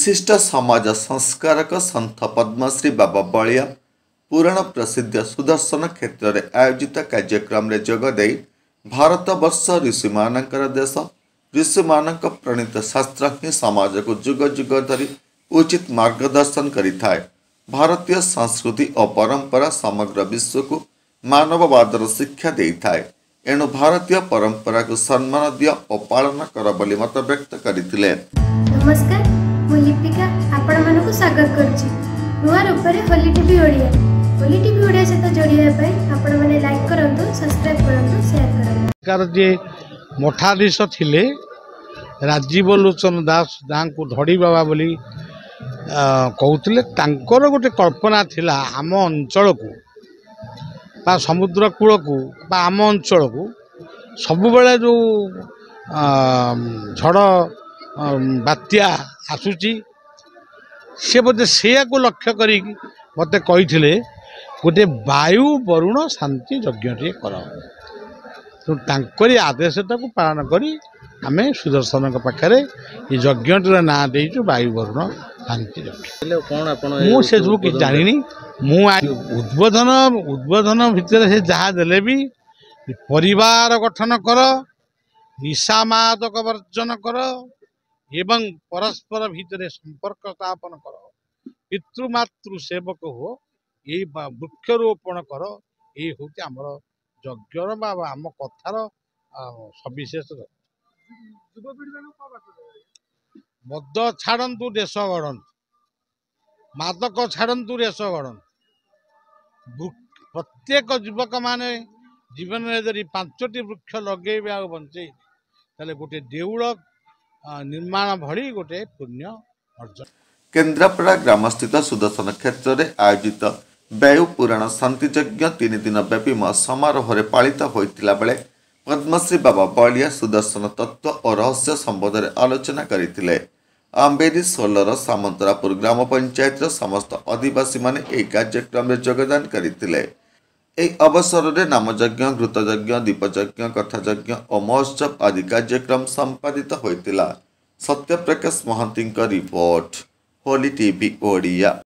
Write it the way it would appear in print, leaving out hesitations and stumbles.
विशिष्ट समाज संस्कारक संत पद्मश्री बाबा बलिया पुराण प्रसिद्ध सुदर्शन क्षेत्र में आयोजित कार्यक्रम रे जोगदे भारत वर्ष ऋषिमानंकर देश ऋषिमानक प्रणीत शास्त्र ही समाज को जुग जुग धरी उचित मार्गदर्शन करिथाए। भारतीय संस्कृति और परंपरा समग्र विश्व को मानववादर शिक्षा देइथाए। एणु भारतीय परंपरा को सम्मान दिया और पालन कर बोली मत व्यक्त करथिले। नमस्कार, मु लिपिका आपण मानक स्वागत करछि नुआ रूपरे होली टीवी ओडिया सहित जोड़िया पे आपण माने लाइक करंतु, सब्सक्राइब करंतु, शेयर करंतु। कार जे मठाधीश थिले राजीव लोचन दास जहाँ धड़ी बाबा बोली कहते तांकर गोटे कल्पना थिला आम अंचल को बा समुद्र कूल को बा आम अंचल को सबु बेले जो झड़ बात्या आसूची से बोधे से लक्ष्य करी मते कही गोटे वायु वरुण शांति यज्ञ कर तो तांकरी आदेशटा को पालन करी आमे सुदर्शन पाखे ये यज्ञ ना देचु वायु वरुण शांति यज्ञ। मुझे सब कि जानी उद्बोधन भितर से जहाँ देले भी परिवार गठन कर, निशा मादक वर्जन कर एवं परस्पर भितर संपर्क स्थापन कर, पितृमातृ सेवक हो, ये वृक्षरोपण कर, ये हूँ आमर यज्ञर आम कथार सविशेष। मद छाड़ू देश गढ़, मादक छाड़ू देश गढ़। प्रत्येक युवक माने जीवन में यदि 5टी वृक्ष लगे बचे ताले गोटे देउल निर्माण भली गोटे पुण्य अर्जन। केन्द्रापड़ा ग्रामस्थित सुदर्शन क्षेत्र में आयोजित वायु पुराण शांति यज्ञ 3 दिन व्यापी समारोह पालित होता बेले पद्मश्री बाबा बलिया सुदर्शन तत्व और रहस्य संबंध में आलोचना करते। आंबेरी सोलर सामंतरापुर ग्राम पंचायत समस्त आदिवासी माने यह कार्यक्रम में योगदान करते। अवसर में नामयज्ञ, घृतयज्ञ, दीपयज्ञ, कथायज्ञ और महोत्सव आदि कार्यक्रम संपादित होता। Satyaprakash Mohanty report, Holy TV Odia.